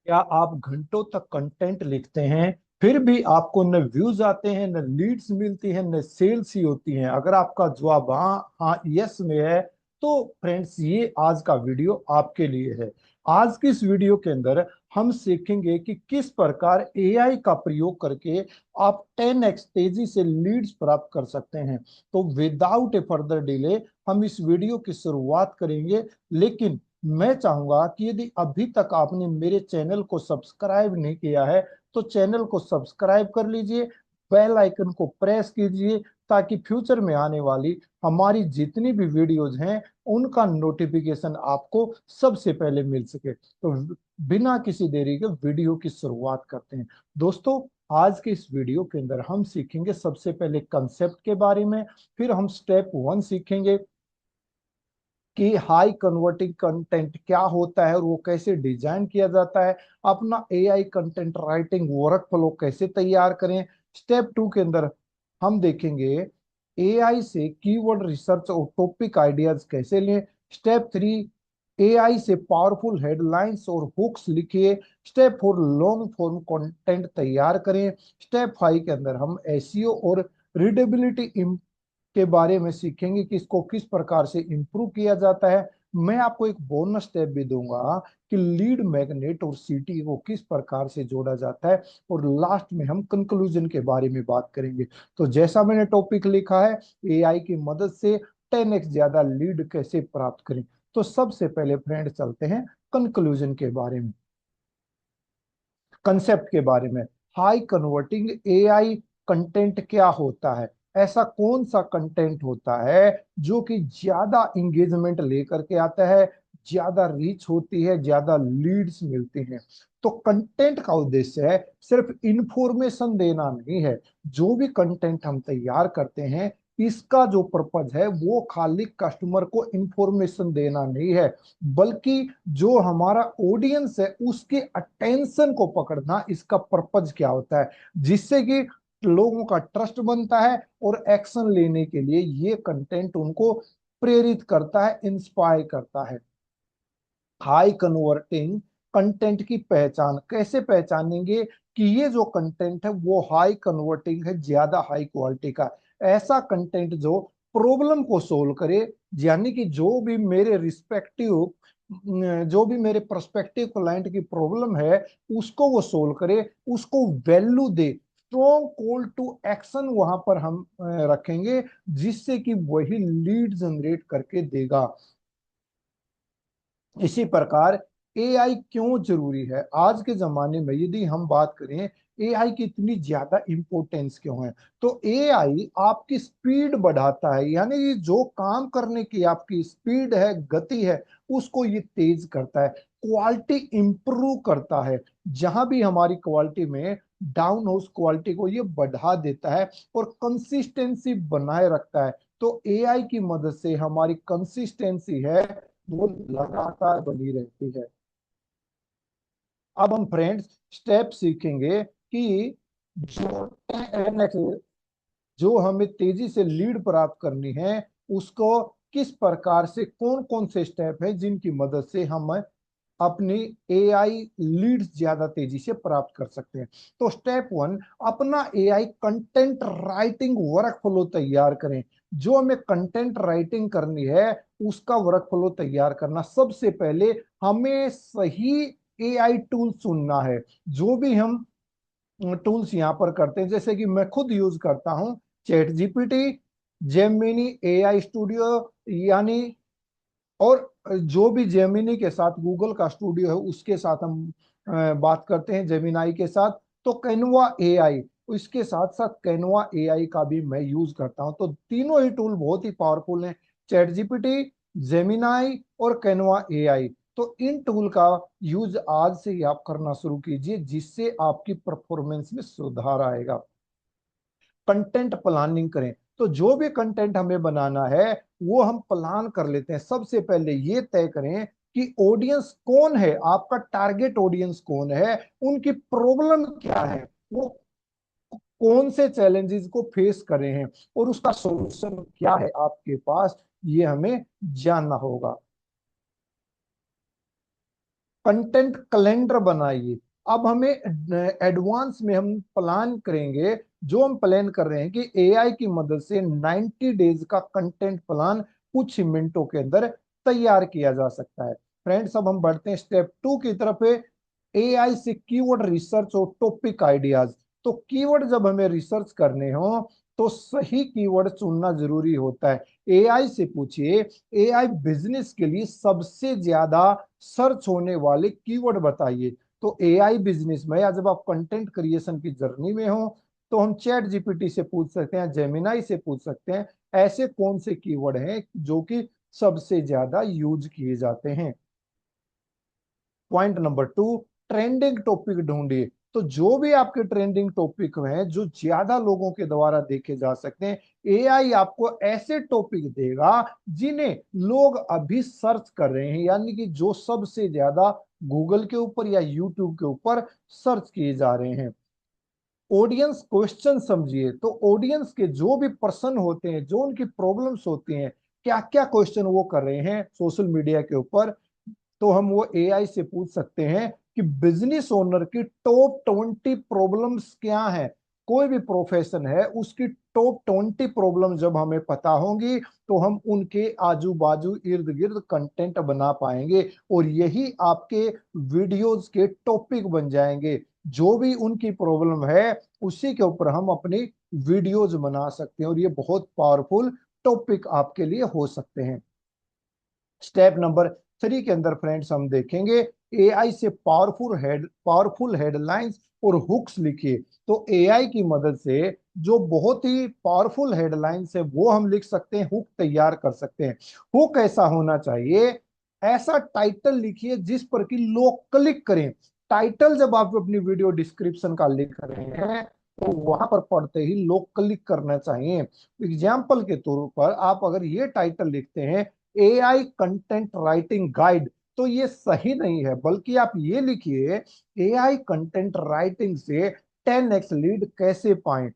क्या आप घंटों तक कंटेंट लिखते हैं, फिर भी आपको न व्यूज आते हैं, न लीड्स मिलती हैं, न सेल्स ही होती हैं? अगर आपका जवाब हाँ हाँ यस में है, तो फ्रेंड्स ये आज का वीडियो आपके लिए है। आज की इस वीडियो के अंदर हम सीखेंगे कि किस प्रकार एआई का प्रयोग करके आप 10x तेजी से लीड्स प्राप्त कर सकते हैं। तो विदाउट ए फर्दर डिले हम इस वीडियो की शुरुआत करेंगे। लेकिन मैं चाहूंगा कि यदि अभी तक आपने मेरे चैनल को सब्सक्राइब नहीं किया है, तो चैनल को सब्सक्राइब कर लीजिए, बेल आइकन को प्रेस कीजिए, ताकि फ्यूचर में आने वाली हमारी जितनी भी वीडियोज हैं उनका नोटिफिकेशन आपको सबसे पहले मिल सके। तो बिना किसी देरी के वीडियो की शुरुआत करते हैं। दोस्तों, आज के इस वीडियो के अंदर हम सीखेंगे सबसे पहले कंसेप्ट के बारे में। फिर हम स्टेप 1 सीखेंगे कि हाई कन्वर्टिंग कंटेंट क्या होता है और वो कैसे डिजाइन किया जाता है। अपना AI content writing work flow कैसे तैयार करें। स्टेप 2 के अंदर हम देखेंगे एआई से कीवर्ड रिसर्च और टॉपिक आइडियाज कैसे लें। स्टेप 3, एआई से पावरफुल हेडलाइंस और हुक्स लिखिए। स्टेप 4, लॉन्ग फॉर्म कंटेंट तैयार करें। स्टेप 5 के अंदर हम एसईओ और रीडेबिलिटी के बारे में सीखेंगे कि इसको किस प्रकार से इंप्रूव किया जाता है। मैं आपको एक बोनस स्टेप भी दूंगा कि लीड मैग्नेट और सीटी को किस प्रकार से जोड़ा जाता है। और लास्ट में हम कंक्लूजन के बारे में बात करेंगे। तो जैसा मैंने टॉपिक लिखा है, एआई की मदद से 10x ज्यादा लीड कैसे प्राप्त करें। तो सबसे पहले फ्रेंड चलते हैं कंक्लूजन के बारे में, कंसेप्ट के बारे में। हाई कन्वर्टिंग एआई कंटेंट क्या होता है? ऐसा कौन सा कंटेंट होता है जो कि ज्यादा इंगेजमेंट लेकर के आता है, ज्यादा रीच होती है, ज्यादा लीड्स मिलती हैं? तो कंटेंट का उद्देश्य है सिर्फ इंफॉर्मेशन देना नहीं है। जो भी कंटेंट हम तैयार करते हैं, इसका जो पर्पज है वो खाली कस्टमर को इंफॉर्मेशन देना नहीं है, बल्कि जो हमारा ऑडियंस है उसके अटेंशन को पकड़ना इसका पर्पज क्या होता है, जिससे कि लोगों का ट्रस्ट बनता है और एक्शन लेने के लिए ये कंटेंट उनको प्रेरित करता है, इंस्पायर करता है। हाई कन्वर्टिंग कंटेंट की पहचान कैसे पहचानेंगे कि ये जो कंटेंट है वो हाई कन्वर्टिंग है, ज्यादा हाई क्वालिटी का? ऐसा कंटेंट जो प्रॉब्लम को सोल्व करे, यानी कि जो भी मेरे प्रोस्पेक्टिव क्लाइंट की प्रॉब्लम है उसको वो सोल्व करे, उसको वैल्यू दे। स्ट्रॉन्ग कॉल टू एक्शन वहां पर हम रखेंगे, जिससे कि वही लीड जनरेट करके देगा। इसी प्रकार एआई क्यों जरूरी है आज के जमाने में? यदि हम बात करें एआई की इतनी ज्यादा इंपॉर्टेंस क्यों है, तो एआई आपकी स्पीड बढ़ाता है, यानी ये जो काम करने की आपकी स्पीड है, गति है, उसको ये तेज करता है। क्वालिटी इंप्रूव करता है, जहां भी हमारी क्वालिटी में डाउन हो उस क्वालिटी को ये बढ़ा देता है और कंसिस्टेंसी बनाए रखता है। तो एआई की मदद से हमारी कंसिस्टेंसी है वो लगातार बनी रहती है। अब हम फ्रेंड्स स्टेप सीखेंगे कि जो जो हमें तेजी से लीड प्राप्त करनी है, उसको किस प्रकार से, कौन कौन से स्टेप है जिनकी मदद से हम अपनी एआई लीड्स ज्यादा तेजी से प्राप्त कर सकते हैं। तो स्टेप 1, अपना AI content writing work flow तैयार करें। जो हमें कंटेंट राइटिंग करनी है उसका वर्क फ्लो तैयार करना, सबसे पहले हमें सही एआई टूल चुनना है। जो भी हम टूल्स यहाँ पर करते हैं, जैसे कि मैं खुद यूज करता हूँ chat GPT, Gemini, AI studio, यानी और जो भी जेमिनी के साथ गूगल का स्टूडियो है उसके साथ हम बात करते हैं, जेमिनाई के साथ, तो कैनवा एआई, इसके साथ साथ कैनवा एआई का भी मैं यूज करता हूं। तो तीनों ही टूल बहुत ही पावरफुल हैं, चैट जीपीटी, जेमिनाई और कैनवा एआई। तो इन टूल का यूज आज से ही आप करना शुरू कीजिए, जिससे आपकी परफॉर्मेंस में सुधार आएगा। कंटेंट प्लानिंग करें, तो जो भी कंटेंट हमें बनाना है वो हम प्लान कर लेते हैं। सबसे पहले ये तय करें कि ऑडियंस कौन है, आपका टारगेट ऑडियंस कौन है, उनकी प्रॉब्लम क्या है, वो कौन से चैलेंजेस को फेस कर रहे हैं और उसका सॉल्यूशन क्या है आपके पास, ये हमें जानना होगा। कंटेंट कैलेंडर बनाइए। अब हमें एडवांस में हम प्लान करेंगे, जो हम प्लान कर रहे हैं कि एआई की मदद से 90 डेज का कंटेंट प्लान कुछ ही मिनटों के अंदर तैयार किया जा सकता है। फ्रेंड्स, अब हम बढ़ते हैं स्टेप 2 की तरफ। एआई से कीवर्ड रिसर्च और टॉपिक आइडियाज। तो कीवर्ड जब हमें रिसर्च करने हो तो सही कीवर्ड चुनना जरूरी होता है। एआई से पूछिए, एआई बिजनेस के लिए सबसे ज्यादा सर्च होने वाले कीवर्ड बताइए। तो एआई बिजनेस में, या जब आप कंटेंट क्रिएशन की जर्नी में हो, तो हम चैट जीपीटी से पूछ सकते हैं, जेमिनाई से पूछ सकते हैं, ऐसे कौन से कीवर्ड हैं जो कि सबसे ज्यादा यूज किए जाते हैं। पॉइंट नंबर 2, ट्रेंडिंग टॉपिक ढूंढिए। तो जो भी आपके ट्रेंडिंग टॉपिक हैं जो ज्यादा लोगों के द्वारा देखे जा सकते हैं, एआई आपको ऐसे टॉपिक देगा जिन्हें लोग अभी सर्च कर रहे हैं, यानी कि जो सबसे ज्यादा गूगल के ऊपर या यूट्यूब के ऊपर सर्च किए जा रहे हैं। ऑडियंस क्वेश्चन समझिए। तो ऑडियंस के जो भी पर्सन होते हैं, जो उनकी प्रॉब्लम्स होती हैं, क्या क्या क्वेश्चन वो कर रहे हैं सोशल मीडिया के ऊपर, तो हम वो एआई से पूछ सकते हैं कि बिजनेस ओनर की टॉप 20 प्रॉब्लम्स क्या हैं। कोई भी प्रोफेशन है, उसकी टॉप 20 प्रॉब्लम जब हमें पता होंगी तो हम उनके आजू बाजू इर्द गिर्द कंटेंट बना पाएंगे, और यही आपके वीडियोस के टॉपिक बन जाएंगे। जो भी उनकी प्रॉब्लम है उसी के ऊपर हम अपनी वीडियोज बना सकते हैं, और ये बहुत पावरफुल टॉपिक आपके लिए हो सकते हैं। स्टेप नंबर 3 के अंदर फ्रेंड्स हम देखेंगे, एआई से पावरफुल हेडलाइंस और हुक्स लिखिए। तो एआई की मदद से जो बहुत ही पावरफुल हेडलाइंस है वो हम लिख सकते हैं, हुक तैयार कर सकते हैं। हुक ऐसा होना चाहिए, ऐसा टाइटल लिखिए जिस पर कि लोग क्लिक करें। टाइटल जब आप अपनी वीडियो डिस्क्रिप्शन का लिख रहे हैं तो वहां पर पढ़ते ही लोग क्लिक करना चाहिए। एग्जाम्पल के तौर पर आप अगर ये टाइटल लिखते हैं, एआई कंटेंट राइटिंग गाइड, तो ये सही नहीं है, बल्कि आप ये लिखिए, एआई कंटेंट राइटिंग से 10x लीड कैसे पाएं,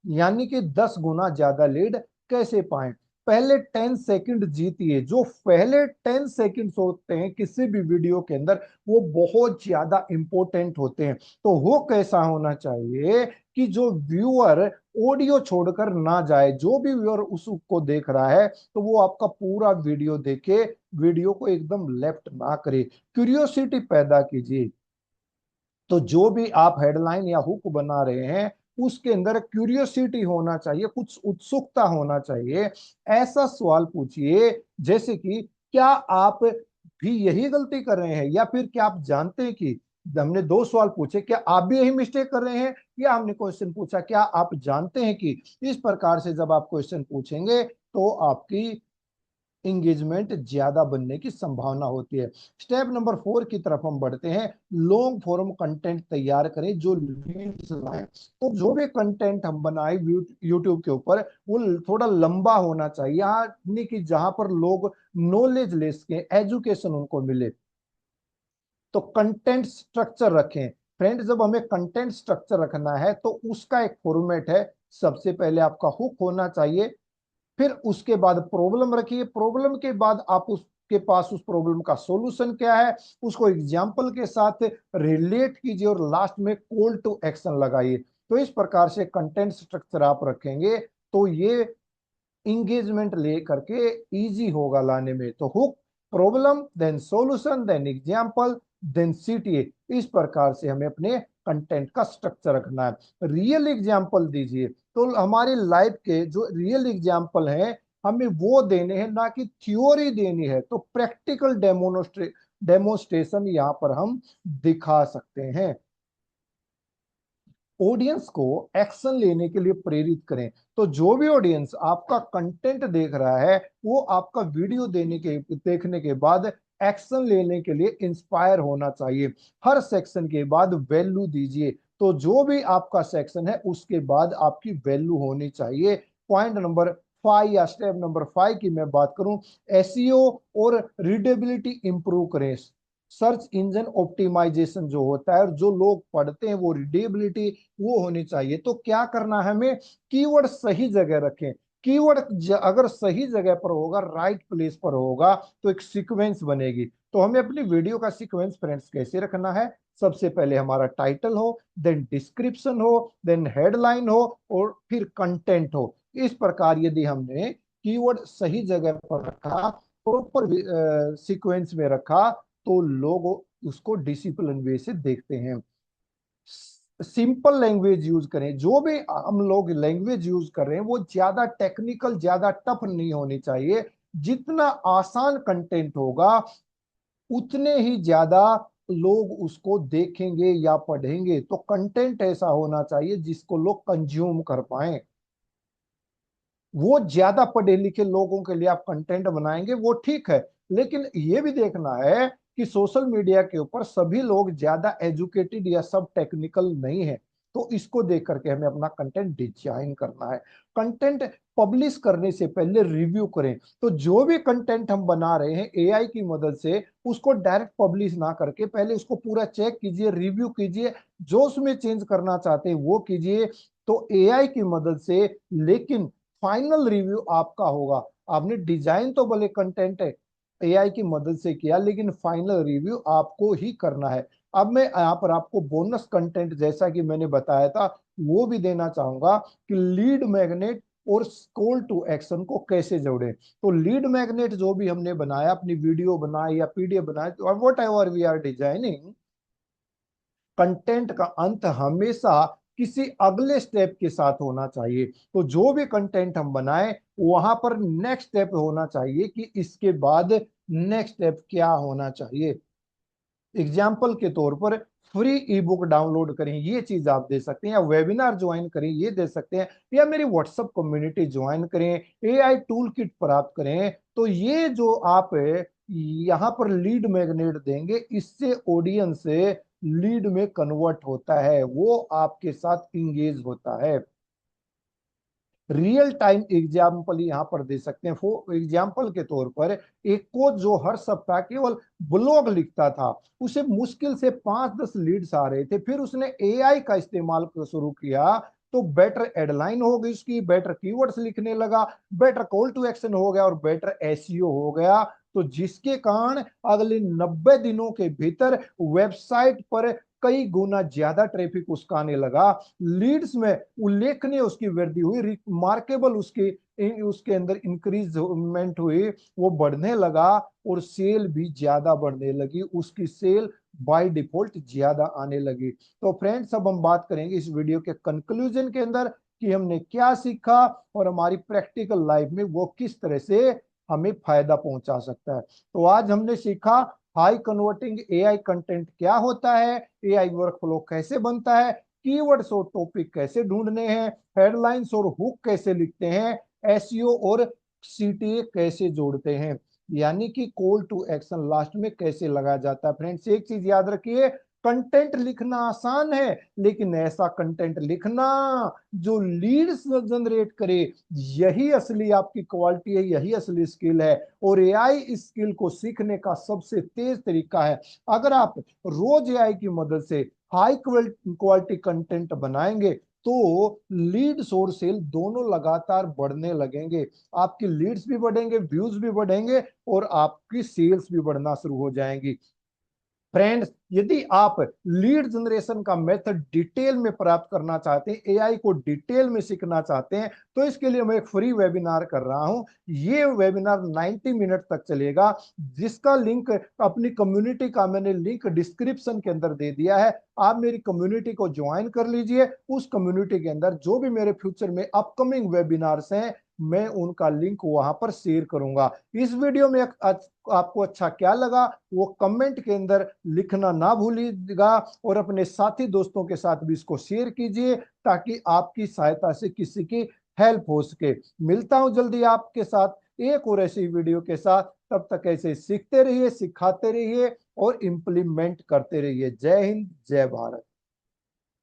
यानी कि 10 गुना ज्यादा लीड कैसे पाएं। पहले 10 सेकंड जीतिए। जो पहले 10 सेकंड होते हैं किसी भी वीडियो के अंदर, वो बहुत ज्यादा इंपॉर्टेंट होते हैं। तो वो कैसा होना चाहिए कि जो व्यूअर ऑडियो छोड़कर ना जाए, जो भी व्यूअर उसको देख रहा है तो वो आपका पूरा वीडियो देखे, वीडियो को एकदम लेफ्ट ना करे, क्यूरियोसिटी पैदा कीजिए। तो जो भी आप हेडलाइन या हुक बना रहे हैं उसके अंदर क्यूरियोसिटी होना चाहिए, कुछ उत्सुकता होना चाहिए। ऐसा सवाल पूछिए जैसे कि क्या आप भी यही गलती कर रहे हैं, या फिर क्या आप जानते हैं कि, हमने 2 सवाल पूछे, क्या आप भी यही मिस्टेक कर रहे हैं, या हमने क्वेश्चन पूछा क्या आप जानते हैं कि। इस प्रकार से जब आप क्वेश्चन पूछेंगे तो आपकी इंगेजमेंट ज्यादा बनने की संभावना होती है। स्टेप नंबर 4 की तरफ हम बढ़ते हैं, लॉन्ग फॉर्म कंटेंट तैयार करें जो लीड्स लाए। तो जो भी कंटेंट हम बनाए यूट्यूब के ऊपर, वो थोड़ा लंबा होना चाहिए, यानी कि जहां पर लोग नॉलेज ले सके, एजुकेशन उनको मिले। तो कंटेंट स्ट्रक्चर रखें। फ्रेंड्स, जब हमें कंटेंट स्ट्रक्चर रखना है तो उसका एक फॉर्मेट है। सबसे पहले आपका हुक होना चाहिए, फिर उसके बाद प्रॉब्लम रखिए, प्रॉब्लम के बाद आप उसके पास उस प्रॉब्लम का सॉल्यूशन क्या है उसको एग्जाम्पल के साथ रिलेट कीजिए, और लास्ट में कॉल टू एक्शन लगाइए। तो इस प्रकार से कंटेंट स्ट्रक्चर आप रखेंगे तो ये इंगेजमेंट ले करके इजी होगा लाने में। तो hook, problem, then solution, then example, then CTA. इस प्रकार से हमें अपने कंटेंट का स्ट्रक्चर रखना है। रियल एग्जाम्पल दीजिए। तो हमारी लाइफ के जो रियल एग्जाम्पल हैं हमें वो देने हैं, ना कि थ्योरी देनी है। तो प्रैक्टिकल डेमोस्ट्रेशन यहाँ पर हम दिखा सकते हैं। ऑडियंस को एक्शन लेने के लिए प्रेरित करें। तो जो भी ऑडियंस आपका कंटेंट देख रहा है वो आपका वीडियो देखने के बाद एक्शन लेने के लिए इंस्पायर होना चाहिए। हर सेक्शन के बाद वैल्यू दीजिए। तो जो भी आपका सेक्शन है उसके बाद आपकी वैल्यू होनी चाहिए। पॉइंट नंबर 5 या स्टेप नंबर 5 की मैं बात करूं, एसईओ और रीडेबिलिटी इंप्रूव करें। सर्च इंजन ऑप्टिमाइजेशन जो होता है और जो लोग पढ़ते हैं वो रीडेबिलिटी वो होनी चाहिए। तो क्या करना है हमें, कीवर्ड सही जगह रखें। कीवर्ड अगर सही जगह पर होगा, राइट प्लेस पर होगा, तो एक सीक्वेंस बनेगी। तो हमें अपनी वीडियो का सीक्वेंस फ्रेंड्स कैसे रखना है? सबसे पहले हमारा टाइटल हो, देन डिस्क्रिप्शन हो, देन हेडलाइन हो, और फिर कंटेंट हो। इस प्रकार यदि हमने कीवर्ड सही जगह पर रखा, प्रॉपर सीक्वेंस में रखा, तो लोग उसको डिसिप्लिन वे से देखते हैं। सिंपल लैंग्वेज यूज करें। जो भी हम लोग लैंग्वेज यूज कर रहे हैं वो ज्यादा टेक्निकल, ज्यादा टफ नहीं होनी चाहिए। जितना आसान कंटेंट होगा उतने ही ज्यादा लोग उसको देखेंगे या पढ़ेंगे। तो कंटेंट ऐसा होना चाहिए जिसको लोग कंज्यूम कर पाए। वो ज्यादा पढ़े लिखे लोगों के लिए आप कंटेंट बनाएंगे वो ठीक है, लेकिन ये भी देखना है कि सोशल मीडिया के ऊपर सभी लोग ज्यादा एजुकेटेड या सब टेक्निकल नहीं है। तो इसको देख करके हमें अपना कंटेंट डिजाइन करना है। कंटेंट पब्लिश करने से पहले रिव्यू करें। तो जो भी कंटेंट हम बना रहे हैं एआई की मदद से, उसको डायरेक्ट पब्लिश ना करके पहले उसको पूरा चेक कीजिए, रिव्यू कीजिए, जो उसमें चेंज करना चाहते हैं वो कीजिए। तो एआई की मदद से, लेकिन फाइनल रिव्यू आपका होगा। आपने डिजाइन तो भले कंटेंट है एआई की मदद से किया, लेकिन फाइनल रिव्यू आपको ही करना है। अब मैं यहाँ पर आपको बोनस कंटेंट, जैसा कि मैंने बताया था, वो भी देना चाहूंगा कि लीड मैग्नेट और कॉल टू एक्शन को कैसे जोड़े। तो लीड मैग्नेट जो भी हमने बनाया, अपनी वीडियो बनाई या पीडीएफ बनाई, whatever we are designing, content का अंत हमेशा किसी अगले स्टेप के साथ होना चाहिए। तो जो भी कंटेंट हम बनाएं वहां पर नेक्स्ट स्टेप होना चाहिए कि इसके बाद नेक्स्ट स्टेप क्या होना चाहिए। एग्जाम्पल के तौर पर फ्री ई बुक डाउनलोड करें, ये चीज आप दे सकते हैं, या वेबिनार ज्वाइन करें, ये दे सकते हैं, या मेरी व्हाट्सएप कम्युनिटी ज्वाइन करें, एआई टूल किट प्राप्त करें। तो ये जो आप यहाँ पर लीड मैग्नेट देंगे, इससे ऑडियंस से लीड में कन्वर्ट होता है, वो आपके साथ इंगेज होता है। रियल टाइम एग्जाम्पल यहाँ पर दे सकते हैं। फॉर एग्जाम्पल के तौर पर एक कोच जो हर सप्ताह केवल ब्लॉग लिखता था, उसे मुश्किल से 5-10 लीड्स आ रहे थे, फिर उसने एआई का इस्तेमाल शुरू किया, तो बेटर हेडलाइन हो गई उसकी, बेटर कीवर्ड्स लिखने लगा, बेटर कॉल टू एक्शन हो गया, और बेटर एसईओ हो गया। तो जिसके कारण अगले 90 दिनों के भीतर वेबसाइट पर कई गुना ज्यादा ट्रैफिक उसका आने लगा। लीड्स में उल्लेखनीय उसकी वृद्धि हुई, रिमार्केबल उसके उसके अंदर इंक्रीजमेंट हुई, वो बढ़ने लगा, और सेल भी ज्यादा बढ़ने लगी, उसकी सेल बाय डिफॉल्ट ज्यादा आने लगी। तो फ्रेंड्स, अब हम बात करेंगे इस वीडियो के कंक्लूजन के अंदर कि हमने क्या सीखा और हमारी प्रैक्टिकल लाइफ में वो किस तरह से हमें फायदा पहुंचा सकता है। तो आज हमने सीखा हाई कन्वर्टिंग एआई कंटेंट क्या होता है, एआई वर्कफ्लो कैसे बनता है, कीवर्ड्स और टॉपिक कैसे ढूंढने हैं, हेडलाइंस और हुक कैसे लिखते हैं, एसईओ और सीटीए कैसे जोड़ते हैं, यानी कि कॉल टू एक्शन लास्ट में कैसे लगाया जाता है। फ्रेंड्स, एक चीज याद रखिए, कंटेंट लिखना आसान है, लेकिन ऐसा कंटेंट लिखना जो लीड्स जनरेट करे, यही असली आपकी क्वालिटी है, यही असली स्किल है। और एआई इस स्किल को सीखने का सबसे तेज तरीका है। अगर आप रोज एआई की मदद से हाई क्वालिटी कंटेंट बनाएंगे, तो लीड्स और सेल दोनों लगातार बढ़ने लगेंगे। आपकी लीड्स भी बढ़ेंगे, व्यूज भी बढ़ेंगे, और आपकी सेल्स भी बढ़ना शुरू हो जाएंगी। फ्रेंड्स, यदि आप लीड जनरेशन का मेथड डिटेल में प्राप्त करना चाहते हैं, एआई को डिटेल में सीखना चाहते हैं, तो इसके लिए मैं एक फ्री वेबिनार कर रहा हूं। ये वेबिनार 90 मिनट तक चलेगा, जिसका लिंक अपनी कम्युनिटी का मैंने लिंक डिस्क्रिप्शन के अंदर दे दिया है। आप मेरी कम्युनिटी को ज्वाइन कर लीजिए। उस कम्युनिटी के अंदर जो भी मेरे फ्यूचर में अपकमिंग वेबिनार्स हैं, मैं उनका लिंक वहां पर शेयर करूंगा। इस वीडियो में आपको अच्छा क्या लगा वो कमेंट के अंदर लिखना ना भूलिएगा, और अपने साथी दोस्तों के साथ भी इसको शेयर कीजिए, ताकि आपकी सहायता से किसी की हेल्प हो सके। मिलता हूं जल्दी आपके साथ एक और ऐसी वीडियो के साथ। तब तक ऐसे सीखते रहिए, सिखाते रहिए और इंप्लीमेंट करते रहिए। जय हिंद, जय भारत।